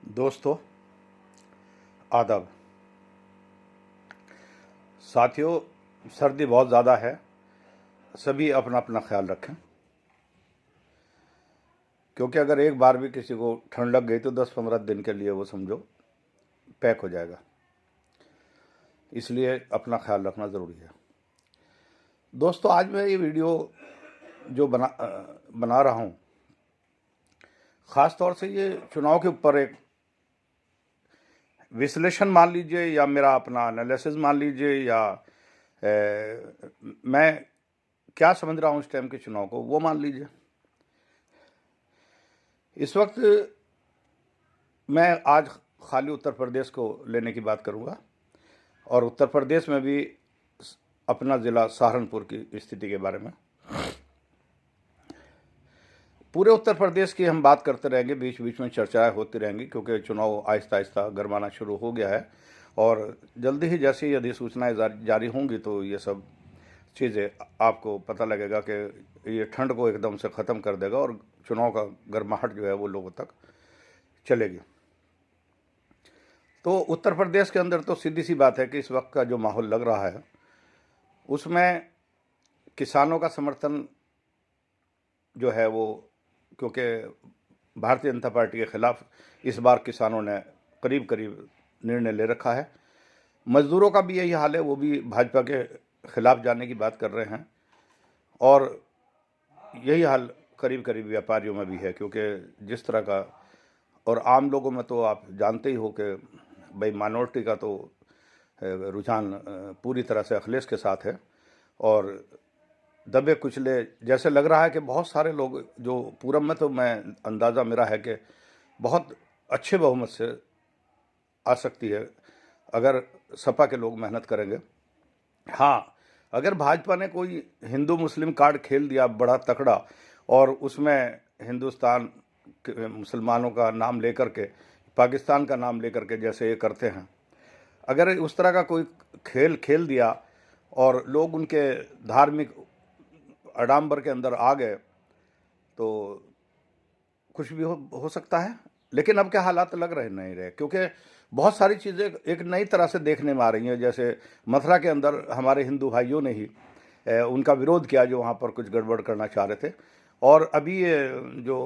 दोस्तों, आदाब। साथियों, सर्दी बहुत ज़्यादा है। सभी अपना अपना ख्याल रखें, क्योंकि अगर एक बार भी किसी को ठंड लग गई तो 10-15 दिन के लिए वो समझो पैक हो जाएगा। इसलिए अपना ख्याल रखना ज़रूरी है। दोस्तों, आज मैं ये वीडियो जो बना रहा हूँ, ख़ास तौर से ये चुनाव के ऊपर एक विश्लेषण मान लीजिए या मेरा अपना एनालिसिस मान लीजिए या मैं क्या समझ रहा हूँ इस टाइम के चुनाव को वो मान लीजिए। इस वक्त मैं आज खाली उत्तर प्रदेश को लेने की बात करूँगा और उत्तर प्रदेश में भी अपना ज़िला सहारनपुर की स्थिति के बारे में। पूरे उत्तर प्रदेश की हम बात करते रहेंगे, बीच बीच में चर्चाएं होती रहेंगी, क्योंकि चुनाव आहिस्ता आहिस्ता गरमाना शुरू हो गया है और जल्दी ही जैसी अधिसूचनाएं जारी होंगी तो ये सब चीज़ें आपको पता लगेगा कि ये ठंड को एकदम से ख़त्म कर देगा और चुनाव का गर्माहट जो है वो लोगों तक चलेगी। तो उत्तर प्रदेश के अंदर तो सीधी सी बात है कि इस वक्त का जो माहौल लग रहा है उसमें किसानों का समर्थन जो है वो, क्योंकि भारतीय जनता पार्टी के खिलाफ इस बार किसानों ने करीब करीब निर्णय ले रखा है। मजदूरों का भी यही हाल है, वो भी भाजपा के खिलाफ जाने की बात कर रहे हैं और यही हाल करीब करीब व्यापारियों में भी है, क्योंकि जिस तरह का और आम लोगों में तो आप जानते ही हो कि भाई माइनॉरिटी का तो रुझान पूरी तरह से अखिलेश के साथ है और दबे कुचले जैसे लग रहा है कि बहुत सारे लोग जो पूरब में, तो मैं अंदाज़ा मेरा है कि बहुत अच्छे बहुमत से आ सकती है अगर सपा के लोग मेहनत करेंगे। हाँ, अगर भाजपा ने कोई हिंदू मुस्लिम कार्ड खेल दिया बड़ा तकड़ा और उसमें हिंदुस्तान के मुसलमानों का नाम लेकर के, पाकिस्तान का नाम लेकर के जैसे ये करते हैं, अगर उस तरह का कोई खेल खेल दिया और लोग उनके धार्मिक आडंबर के अंदर आ गए तो कुछ भी हो सकता है। लेकिन अब क्या हालात लग रहे नहीं रहे, क्योंकि बहुत सारी चीज़ें एक नई तरह से देखने में आ रही हैं। जैसे मथुरा के अंदर हमारे हिंदू भाइयों ने ही उनका विरोध किया जो वहाँ पर कुछ गड़बड़ करना चाह रहे थे, और अभी ये जो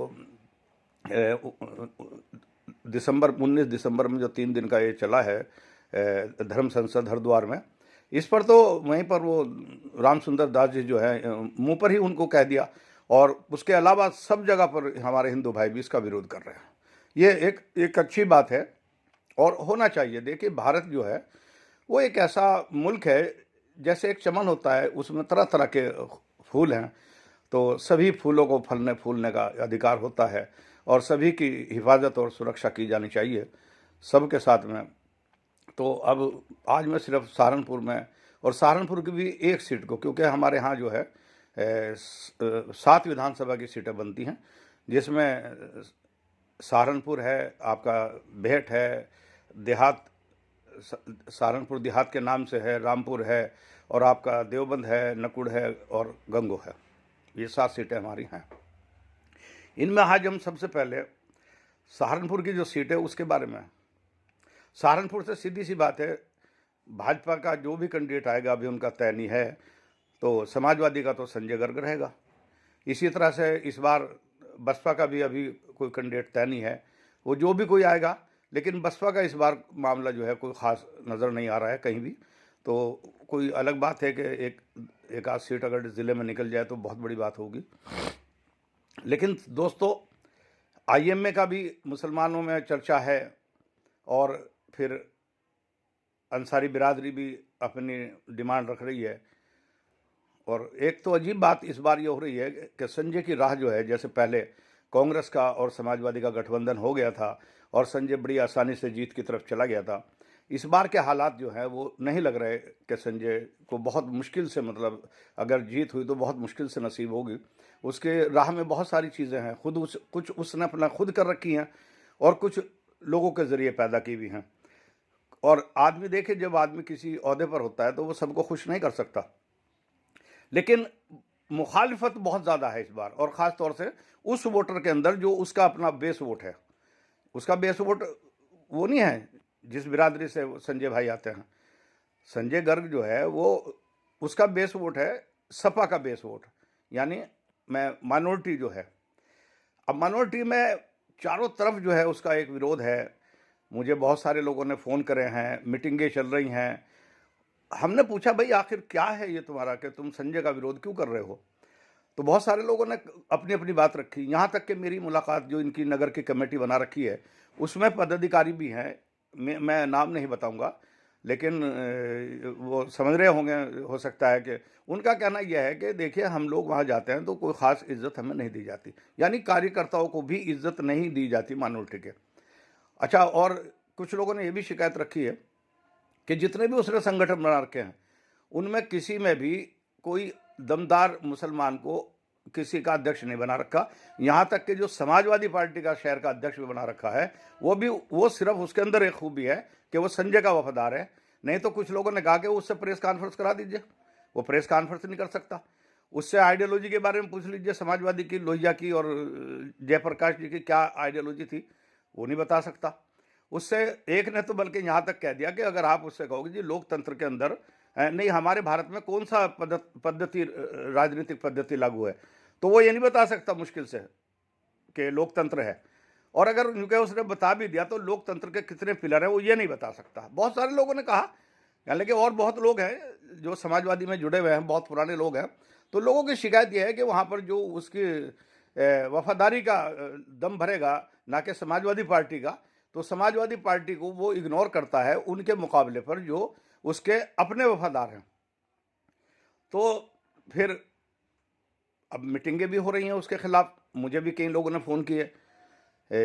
दिसंबर 19 दिसंबर में जो 3 दिन का ये चला है धर्म संसद हरिद्वार में, इस पर तो वहीं पर वो राम सुंदर दास जी जो है मुंह पर ही उनको कह दिया, और उसके अलावा सब जगह पर हमारे हिंदू भाई भी इसका विरोध कर रहे हैं। ये एक अच्छी बात है और होना चाहिए। देखिए, भारत जो है वो एक ऐसा मुल्क है, जैसे एक चमन होता है उसमें तरह तरह के फूल हैं, तो सभी फूलों को फलने फूलने का अधिकार होता है और सभी की हिफाजत और सुरक्षा की जानी चाहिए सबके साथ में। तो अब आज मैं सिर्फ सहारनपुर में, और सहारनपुर की भी एक सीट को, क्योंकि हमारे यहाँ जो है 7 विधानसभा की सीटें बनती हैं, जिसमें सहारनपुर है, आपका भेट है, देहात सहारनपुर देहात के नाम से है, रामपुर है, और आपका देवबंद है, नकुड़ है और गंगो है। ये 7 सीटें हमारी हैं। इनमें आज हम सबसे पहले सहारनपुर की जो सीट है उसके बारे में। सहारनपुर से सीधी सी बात है, भाजपा का जो भी कैंडिडेट आएगा अभी उनका तय नहीं है, तो समाजवादी का तो संजय गर्ग रहेगा। इसी तरह से इस बार बसपा का भी अभी कोई कैंडिडेट तय नहीं है, वो जो भी कोई आएगा। लेकिन बसपा का इस बार मामला जो है कोई ख़ास नज़र नहीं आ रहा है कहीं भी। तो कोई अलग बात है कि एक आध सीट अगर ज़िले में निकल जाए तो बहुत बड़ी बात होगी। लेकिन दोस्तों, आईएमए का भी मुसलमानों में चर्चा है और फिर अंसारी बिरादरी भी अपनी डिमांड रख रही है। और एक तो अजीब बात इस बार ये हो रही है कि संजय की राह जो है, जैसे पहले कांग्रेस का और समाजवादी का गठबंधन हो गया था और संजय बड़ी आसानी से जीत की तरफ चला गया था, इस बार के हालात जो है वो नहीं लग रहे कि संजय को बहुत मुश्किल से, मतलब अगर जीत हुई तो बहुत मुश्किल से नसीब होगी। उसके राह में बहुत सारी चीज़ें हैं, कुछ उसने अपना खुद कर रखी हैं और कुछ लोगों के ज़रिए पैदा की भी हैं। और आदमी देखे, जब आदमी किसी ओहदे पर होता है तो वो सबको खुश नहीं कर सकता, लेकिन मुखालिफत बहुत ज़्यादा है इस बार, और ख़ास तौर से उस वोटर के अंदर जो उसका अपना बेस वोट है। उसका बेस वोट वो नहीं है जिस बिरादरी से संजय भाई आते हैं। संजय गर्ग जो है वो उसका बेस वोट है सपा का बेस वोट, यानी मैं माइनॉरिटी जो है। अब माइनॉरिटी में चारों तरफ जो है उसका एक विरोध है। मुझे बहुत सारे लोगों ने फ़ोन करे हैं, मीटिंगें चल रही हैं। हमने पूछा भाई आखिर क्या है ये तुम्हारा कि तुम संजय का विरोध क्यों कर रहे हो? तो बहुत सारे लोगों ने अपनी अपनी बात रखी। यहाँ तक कि मेरी मुलाकात जो इनकी नगर की कमेटी बना रखी है उसमें पदाधिकारी भी हैं, मैं नाम नहीं बताऊंगा, लेकिन वो समझ रहे होंगे, हो सकता है कि उनका कहना यह है कि देखिए हम लोग वहाँ जाते हैं तो कोई ख़ास इज्जत हमें नहीं दी जाती, यानी कार्यकर्ताओं को भी इज्जत नहीं दी जाती माइनॉरिटी के। अच्छा, और कुछ लोगों ने ये भी शिकायत रखी है कि जितने भी उसने संगठन बना रखे हैं उनमें किसी में भी कोई दमदार मुसलमान को किसी का अध्यक्ष नहीं बना रखा। यहाँ तक कि जो समाजवादी पार्टी का शहर का अध्यक्ष भी बना रखा है वो सिर्फ उसके अंदर एक खूबी है कि वो संजय का वफादार है। नहीं तो कुछ लोगों ने कहा कि उससे प्रेस कॉन्फ्रेंस करा दीजिए, वो प्रेस कॉन्फ्रेंस नहीं कर सकता। उससे आइडियोलॉजी के बारे में पूछ लीजिए, समाजवादी की, लोहिया की और जयप्रकाश जी की क्या आइडियोलॉजी थी, वो नहीं बता सकता। उससे एक ने तो बल्कि यहाँ तक कह दिया कि अगर आप उससे कहोगे जी लोकतंत्र के अंदर नहीं हमारे भारत में कौन सा पद्धति राजनीतिक पद्धति लागू है, तो वो ये नहीं बता सकता मुश्किल से कि लोकतंत्र है। और अगर उनके उसने बता भी दिया तो लोकतंत्र के कितने पिलर हैं वो ये नहीं बता सकता। बहुत सारे लोगों ने कहा, हालांकि और बहुत लोग हैं जो समाजवादी में जुड़े हुए हैं, बहुत पुराने लोग हैं। तो लोगों की शिकायत यह है कि वहाँ पर जो उसकी वफादारी का दम भरेगा ना कि समाजवादी पार्टी का, तो समाजवादी पार्टी को वो इग्नोर करता है उनके मुकाबले पर जो उसके अपने वफादार हैं। तो फिर अब मीटिंगें भी हो रही हैं उसके खिलाफ, मुझे भी कई लोगों ने फ़ोन किए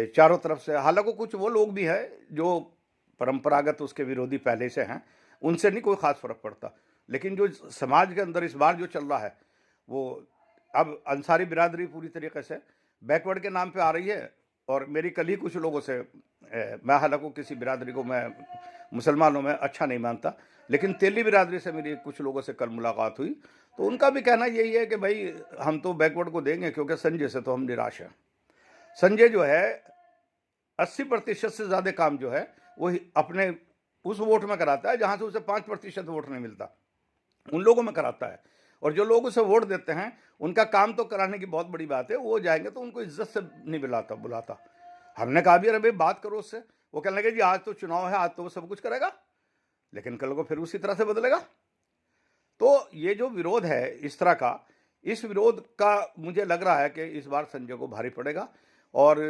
चारों तरफ से। हालांकि कुछ वो लोग भी हैं जो परंपरागत उसके विरोधी पहले से हैं, उनसे नहीं कोई ख़ास फ़र्क पड़ता। लेकिन जो समाज के अंदर इस बार जो चल रहा है वो अब अंसारी बिरादरी पूरी तरीके से बैकवर्ड के नाम पे आ रही है। और मेरी कल ही कुछ लोगों से मैं हालांकि किसी बिरादरी को मैं मुसलमानों में अच्छा नहीं मानता, लेकिन तेली बिरादरी से मेरी कुछ लोगों से कल मुलाकात हुई तो उनका भी कहना यही है कि भाई हम तो बैकवर्ड को देंगे क्योंकि संजय से तो हम निराश हैं। संजय जो है 80% से ज़्यादा काम जो है वो अपने उस वोट में कराता है जहाँ से उसे 5% वोट नहीं मिलता, उन लोगों में कराता है। और जो लोग उसे वोट देते हैं उनका काम तो कराने की बहुत बड़ी बात है, वो जाएंगे तो उनको इज्जत से नहीं बुलाता। हमने कहा भी अरे भाई बात करो उससे, वो कहने लगे जी आज तो चुनाव है, आज तो वो सब कुछ करेगा, लेकिन कल को फिर उसी तरह से बदलेगा। तो ये जो विरोध है इस तरह का, इस विरोध का मुझे लग रहा है कि इस बार संजय को भारी पड़ेगा। और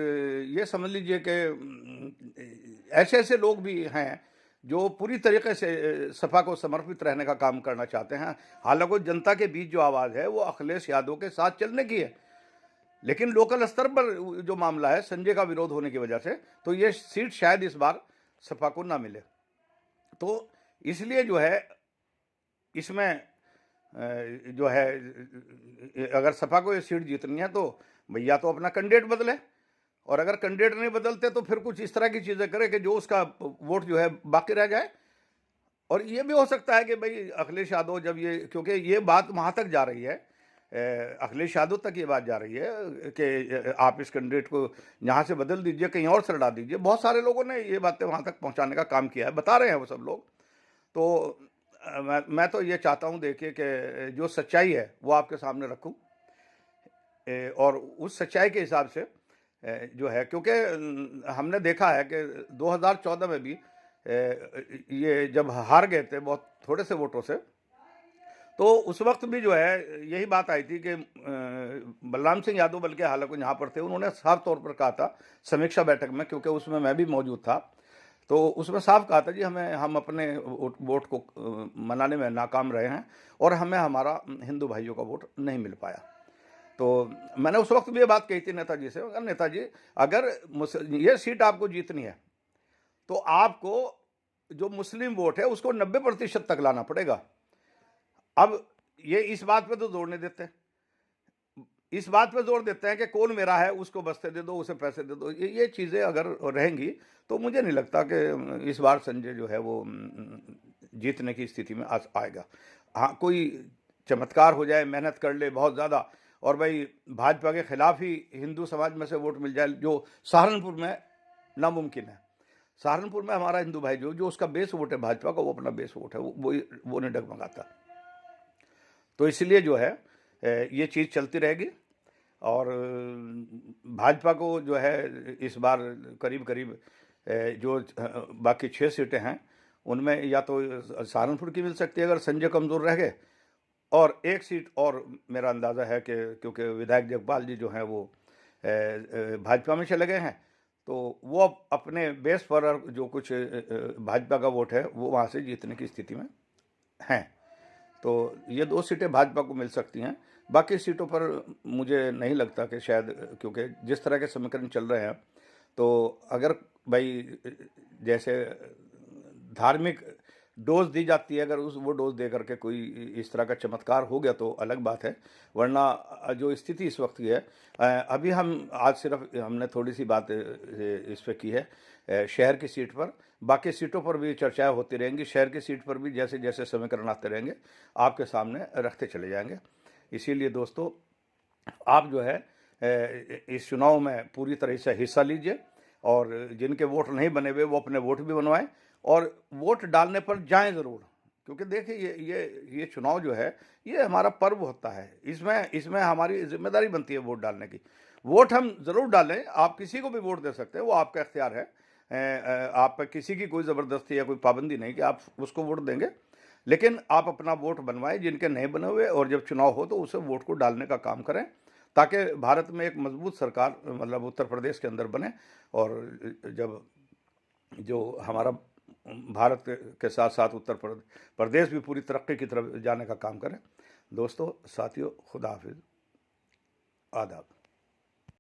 ये समझ लीजिए कि ऐसे ऐसे लोग भी हैं जो पूरी तरीके से सपा को समर्पित रहने का काम करना चाहते हैं। हालांकि जनता के बीच जो आवाज़ है वो अखिलेश यादव के साथ चलने की है, लेकिन लोकल स्तर पर जो मामला है संजय का विरोध होने की वजह से, तो ये सीट शायद इस बार सपा को ना मिले। तो इसलिए जो है इसमें जो है अगर सपा को ये सीट जीतनी है तो भैया तो अपना कैंडिडेट बदले, और अगर कैंडिडेट नहीं बदलते तो फिर कुछ इस तरह की चीज़ें करे कि जो उसका वोट जो है बाकी रह जाए। और ये भी हो सकता है कि भाई अखिलेश यादव जब ये, क्योंकि ये बात वहाँ तक जा रही है, अखिलेश यादव तक ये बात जा रही है कि आप इस कैंडिडेट को यहाँ से बदल दीजिए, कहीं और से लड़ा दीजिए। बहुत सारे लोगों ने ये बातें वहाँ तक पहुँचाने का काम किया है, बता रहे हैं वो सब लोग। तो मैं तो ये चाहता हूँ देखिए कि जो सच्चाई है वो आपके सामने रखूँ, और उस सच्चाई के हिसाब से जो है, क्योंकि हमने देखा है कि 2014 में भी ये जब हार गए थे बहुत थोड़े से वोटों से, तो उस वक्त भी जो है यही बात आई थी कि बलराम सिंह यादव बल्कि हालांकि यहाँ पर थे, उन्होंने साफ तौर पर कहा था समीक्षा बैठक में, क्योंकि उसमें मैं भी मौजूद था, तो उसमें साफ कहा था जी हम अपने वोट को मनाने में नाकाम रहे हैं और हमें हमारा हिंदू भाइयों का वोट नहीं मिल पाया। तो मैंने उस वक्त भी ये बात कही थी नेताजी से, नेताजी अगर ये सीट आपको जीतनी है तो आपको जो मुस्लिम वोट है उसको 90% तक लाना पड़ेगा। अब ये इस बात पे तो जोर नहीं देते, इस बात पे जोर देते हैं कि कौन मेरा है उसको बस्ते दे दो, उसे पैसे दे दो। ये चीज़ें अगर रहेंगी तो मुझे नहीं लगता कि इस बार संजय जो है वो जीतने की स्थिति में आएगा। हाँ, कोई चमत्कार हो जाए, मेहनत कर ले बहुत ज़्यादा और भाई भाजपा के खिलाफ ही हिंदू समाज में से वोट मिल जाए, जो सहारनपुर में नामुमकिन है। सहारनपुर में हमारा हिंदू भाई जो जो उसका बेस वोट है भाजपा का, वो अपना बेस वोट है, वो नहीं डगमगाता। तो इसलिए जो है ये चीज़ चलती रहेगी। और भाजपा को जो है इस बार करीब करीब जो बाकी 6 सीटें हैं उनमें या तो सहारनपुर की मिल सकती है अगर संजय कमज़ोर रह गए, और एक सीट और मेरा अंदाज़ा है कि क्योंकि विधायक जगपाल जी जो हैं वो भाजपा में चले गए हैं, तो वो अब अपने बेस पर जो कुछ भाजपा का वोट है वो वहाँ से जीतने की स्थिति में हैं। तो ये 2 सीटें भाजपा को मिल सकती हैं। बाकी सीटों पर मुझे नहीं लगता कि शायद, क्योंकि जिस तरह के समीकरण चल रहे हैं, तो अगर भाई जैसे धार्मिक डोज दी जाती है, अगर वो डोज दे करके कोई इस तरह का चमत्कार हो गया तो अलग बात है, वरना जो स्थिति इस वक्त की है, अभी हम आज सिर्फ हमने थोड़ी सी बात इस पर की है शहर की सीट पर, बाकी सीटों पर भी चर्चाएं होती रहेंगी। शहर की सीट पर भी जैसे जैसे समीकरण आते रहेंगे आपके सामने रखते चले जाएंगे। इसीलिए दोस्तों, आप जो है इस चुनाव में पूरी तरह से हिस्सा लीजिए, और जिनके वोट नहीं बने हुए वो अपने वोट भी बनवाएं, और वोट डालने पर जाएं ज़रूर। क्योंकि देखिए ये चुनाव जो है ये हमारा पर्व होता है, इसमें हमारी जिम्मेदारी बनती है वोट डालने की। वोट हम ज़रूर डालें, आप किसी को भी वोट दे सकते हैं, वो आपका इख्तियार है। आप पर किसी की कोई ज़बरदस्ती या कोई पाबंदी नहीं कि आप उसको वोट देंगे, लेकिन आप अपना वोट बनवाएं जिनके नहीं बने हुए, और जब चुनाव हो तो उसे वोट को डालने का काम करें, ताकि भारत में एक मजबूत सरकार मतलब उत्तर प्रदेश के अंदर बने, और जब जो हमारा भारत के साथ साथ उत्तर प्रदेश भी पूरी तरक्की की तरफ जाने का काम करें। दोस्तों, साथियों, खुदा हाफिज़, आदाब।